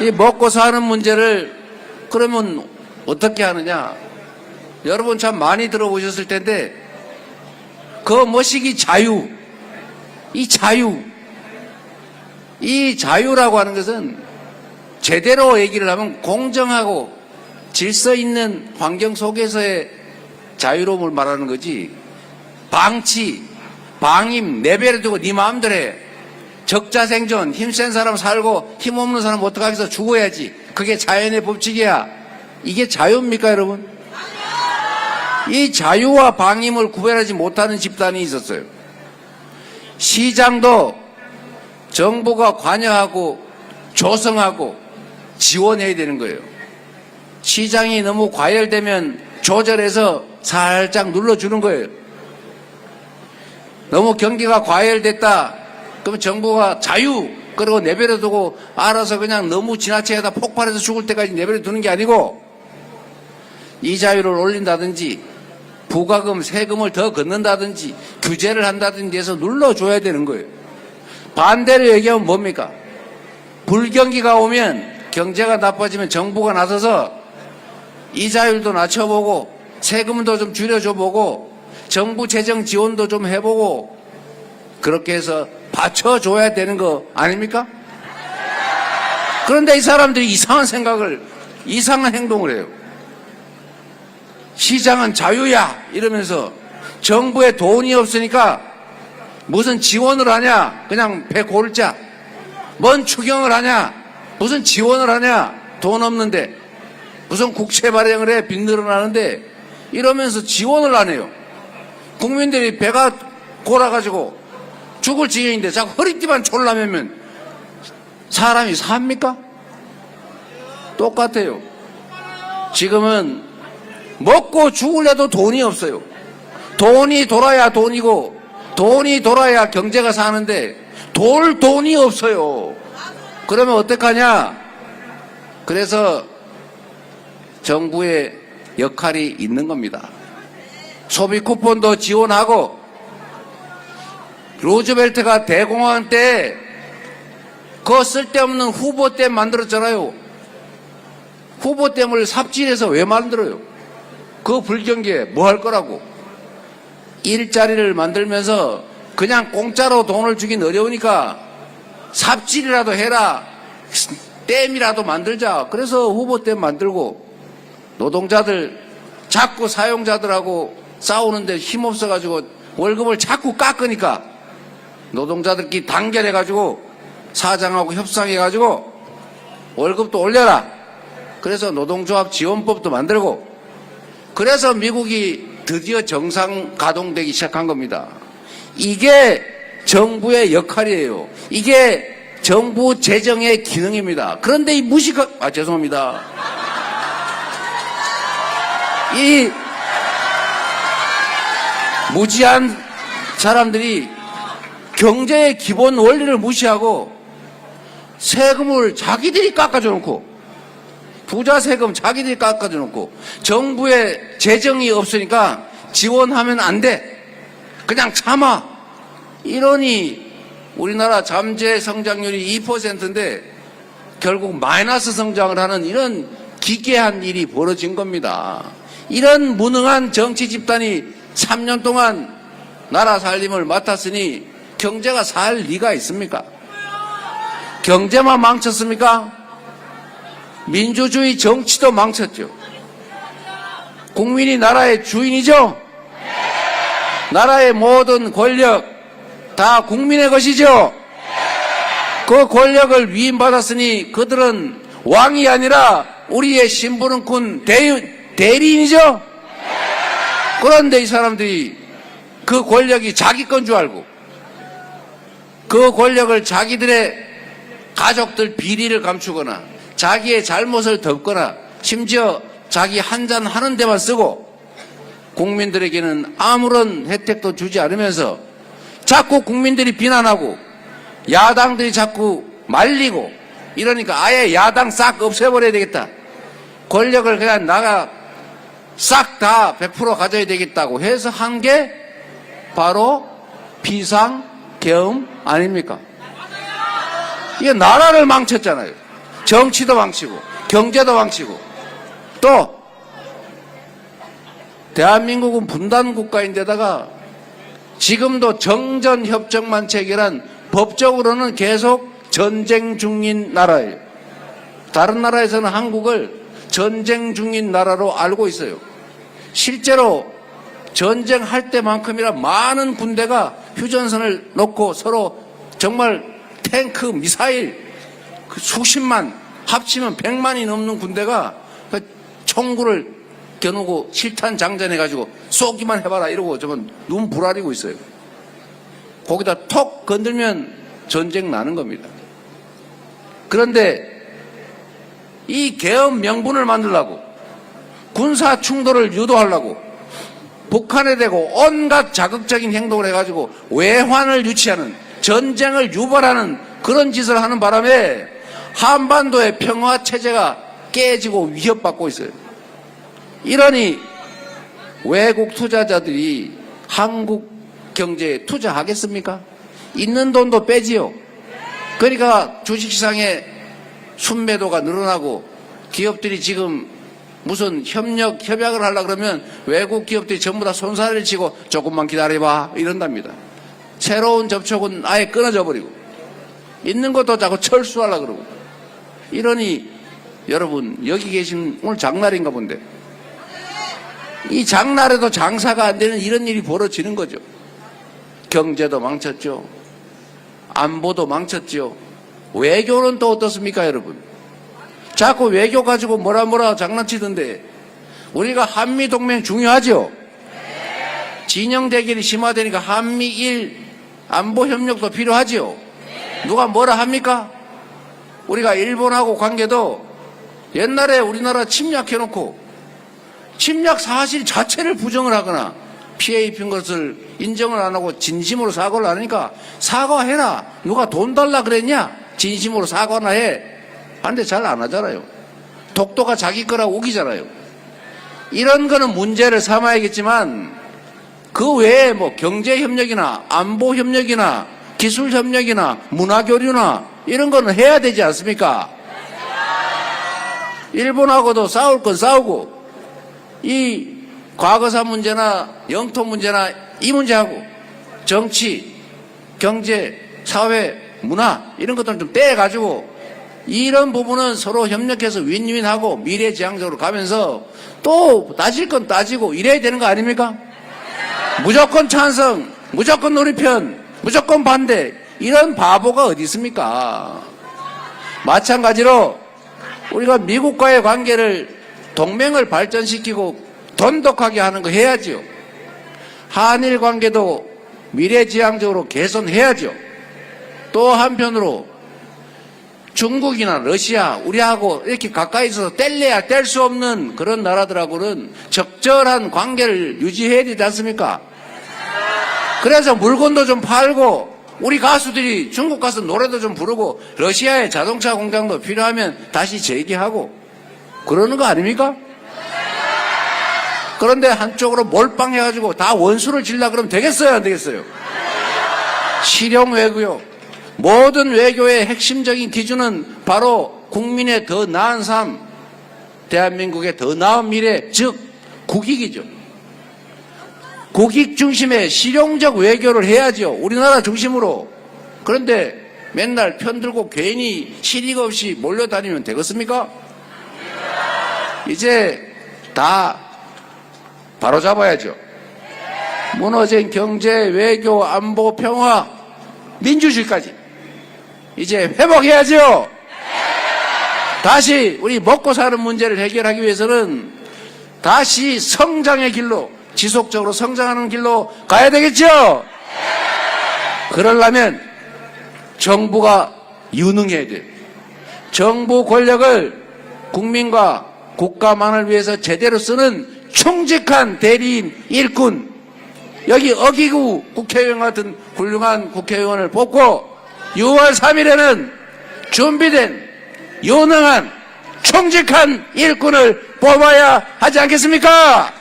이 먹고 사는 문제를 그러면 어떻게 하느냐? 여러분 참 많이 들어보셨을 텐데 그 뭐시기 자유, 이 자유라고 하는 것은 제대로 얘기를 하면 공정하고 질서 있는 환경 속에서의 자유로움을 말하는 거지. 방치, 방임, 내버려 두고 네 마음대로 해. 적자생존, 힘센 사람 살고 힘없는 사람 어떡하겠어, 죽어야지. 그게 자연의 법칙이야. 이게 자유입니까, 여러분? 이 자유와 방임을 구별하지 못하는 집단이 있었어요. 시장도 정부가 관여하고 조성하고 지원해야 되는 거예요. 시장이 너무 과열되면 조절해서 살짝 눌러주는 거예요. 너무 경기가 과열됐다 그러면 정부가 자유 그러고 내버려두고 알아서 그냥 너무 지나치게 폭발해서 죽을 때까지 내버려두는 게 아니고 이 자유를 올린다든지 부가금 세금을 더 걷는다든지 규제를 한다든지 해서 눌러줘야 되는 거예요. 반대로 얘기하면 뭡니까? 불경기가 오면 경제가 나빠지면 정부가 나서서 이자율도 낮춰보고 세금도 좀 줄여줘보고 정부 재정 지원도 좀 해보고 그렇게 해서 받쳐줘야 되는 거 아닙니까? 그런데 이 사람들이 이상한 생각을, 이상한 행동을 해요. 시장은 자유야 이러면서 정부에 돈이 없으니까 무슨 지원을 하냐, 그냥 배 골자. 뭔 추경을 하냐, 무슨 지원을 하냐, 돈 없는데. 무슨 국채 발행을 해, 빚 늘어나는데 이러면서 지원을 안 해요. 국민들이 배가 골아가지고 죽을 지경인데 자꾸 허리띠만 졸라매면 사람이 삽니까? 똑같아요. 지금은 먹고 죽을래도 돈이 없어요. 돈이 돌아야 돈이고 돈이 돌아야 경제가 사는데 돌 돈이 없어요. 그러면 어떡하냐? 그래서 정부의 역할이 있는 겁니다. 소비 쿠폰도 지원하고 루즈벨트가 대공황 때 그 쓸데없는 후보댐 만들었잖아요. 후보댐을 삽질해서 왜 만들어요? 그 불경기에 뭐 할 거라고. 일자리를 만들면서 그냥 공짜로 돈을 주긴 어려우니까 삽질이라도 해라. 댐이라도 만들자. 그래서 후보댐 만들고 노동자들 자꾸 사용자들하고 싸우는데 힘없어가지고 월급을 자꾸 깎으니까 노동자들끼리 단결해가지고 사장하고 협상해가지고 월급도 올려라. 그래서 노동조합 지원법도 만들고 그래서 미국이 드디어 정상 가동되기 시작한 겁니다. 이게 정부의 역할이에요. 이게 정부 재정의 기능입니다. 그런데 이 죄송합니다. 이 무지한 사람들이 경제의 기본 원리를 무시하고 세금을 자기들이 깎아줘 놓고 부자 세금 자기들이 깎아줘 놓고 정부의 재정이 없으니까 지원하면 안 돼. 그냥 참아. 이러니 우리나라 잠재 성장률이 2%인데 결국 마이너스 성장을 하는 이런 기괴한 일이 벌어진 겁니다. 이런 무능한 정치 집단이 3년 동안 나라 살림을 맡았으니 경제가 살 리가 있습니까? 경제만 망쳤습니까? 민주주의 정치도 망쳤죠. 국민이 나라의 주인이죠? 나라의 모든 권력 다 국민의 것이죠? 그 권력을 위임받았으니 그들은 왕이 아니라 우리의 심부름꾼 대리인이죠? 그런데 이 사람들이 그 권력이 자기 건 줄 알고 그 권력을 자기들의 가족들 비리를 감추거나 자기의 잘못을 덮거나 심지어 자기 한잔 하는 데만 쓰고 국민들에게는 아무런 혜택도 주지 않으면서 자꾸 국민들이 비난하고 야당들이 자꾸 말리고 이러니까 아예 야당 싹 없애버려야 되겠다. 권력을 그냥 나가 싹 다 100% 가져야 되겠다고 해서 한 게 바로 비상계엄 아닙니까? 이게 나라를 망쳤잖아요. 정치도 망치고 경제도 망치고 또 대한민국은 분단 국가인데다가 지금도 정전협정만 체결한 법적으로는 계속 전쟁 중인 나라예요. 다른 나라에서는 한국을 전쟁 중인 나라로 알고 있어요. 실제로 전쟁할 때만큼이나 많은 군대가 휴전선을 놓고 서로 정말 탱크, 미사일 수십만 합치면 100만이 넘는 군대가 총구를 겨누고 실탄 장전해가지고 쏘기만 해봐라 이러고 저건 눈 부라리고 있어요. 거기다 톡 건들면 전쟁 나는 겁니다. 그런데 이 계엄 명분을 만들려고 군사 충돌을 유도하려고 북한에 대고 온갖 자극적인 행동을 해가지고 외환을 유치하는 전쟁을 유발하는 그런 짓을 하는 바람에 한반도의 평화 체제가 깨지고 위협받고 있어요. 이러니 외국 투자자들이 한국 경제에 투자하겠습니까? 있는 돈도 빼지요. 그러니까 주식시장에 순매도가 늘어나고 기업들이 지금 무슨 협약을 하려고 그러면 외국 기업들이 전부 다 손살을 치고 조금만 기다려봐 이런답니다. 새로운 접촉은 아예 끊어져 버리고 있는 것도 자꾸 철수하려고 그러고 이러니 여러분 여기 계신 오늘 장날인가 본데 이 장날에도 장사가 안 되는 이런 일이 벌어지는 거죠. 경제도 망쳤죠. 안보도 망쳤죠. 외교는 또 어떻습니까 여러분? 자꾸 외교 가지고 뭐라 장난치던데 우리가 한미동맹 중요하죠? 진영 대결이 심화되니까 한미일 안보협력도 필요하죠? 누가 뭐라 합니까? 우리가 일본하고 관계도 옛날에 우리나라 침략해놓고 침략 사실 자체를 부정을 하거나 피해 입힌 것을 인정을 안 하고 진심으로 사과를 안 하니까 사과해라. 누가 돈 달라 그랬냐? 진심으로 사과나 해. 하는데 잘 안 하잖아요. 독도가 자기 거라고 우기잖아요. 이런 거는 문제를 삼아야겠지만 그 외에 뭐 경제협력이나 안보협력이나 기술협력이나 문화교류나 이런 거는 해야 되지 않습니까? 일본하고도 싸울 건 싸우고 이 과거사 문제나 영토 문제나 이 문제하고 정치, 경제, 사회, 문화 이런 것들은 좀 떼가지고 이런 부분은 서로 협력해서 윈윈하고 미래지향적으로 가면서 또 따질 건 따지고 이래야 되는 거 아닙니까? 무조건 찬성, 무조건 우리 편, 무조건 반대 이런 바보가 어디 있습니까? 마찬가지로 우리가 미국과의 관계를 동맹을 발전시키고 돈독하게 하는 거 해야죠. 한일 관계도 미래지향적으로 개선해야죠. 또 한편으로 중국이나 러시아 우리하고 이렇게 가까이 있어서 뗄래야 뗄 수 없는 그런 나라들하고는 적절한 관계를 유지해야 되지 않습니까? 그래서 물건도 좀 팔고 우리 가수들이 중국 가서 노래도 좀 부르고 러시아의 자동차 공장도 필요하면 다시 재개하고 그러는 거 아닙니까? 그런데 한쪽으로 몰빵해가지고 다 원수를 질라 그러면 되겠어요 안 되겠어요? 실용 외교요. 모든 외교의 핵심적인 기준은 바로 국민의 더 나은 삶, 대한민국의 더 나은 미래, 즉 국익이죠. 국익 중심의 실용적 외교를 해야죠. 우리나라 중심으로. 그런데 맨날 편들고 괜히 실익 없이 몰려다니면 되겠습니까? 이제 다 바로잡아야죠. 무너진 경제, 외교, 안보, 평화, 민주주의까지 이제 회복해야죠. 다시 우리 먹고 사는 문제를 해결하기 위해서는 다시 성장의 길로 지속적으로 성장하는 길로 가야 되겠죠. 그러려면 정부가 유능해야 돼요. 정부 권력을 국민과 국가만을 위해서 제대로 쓰는 충직한 대리인 일꾼, 여기 어기구 국회의원 같은 훌륭한 국회의원을 뽑고 6월 3일에는 준비된 유능한 충직한 일꾼을 뽑아야 하지 않겠습니까?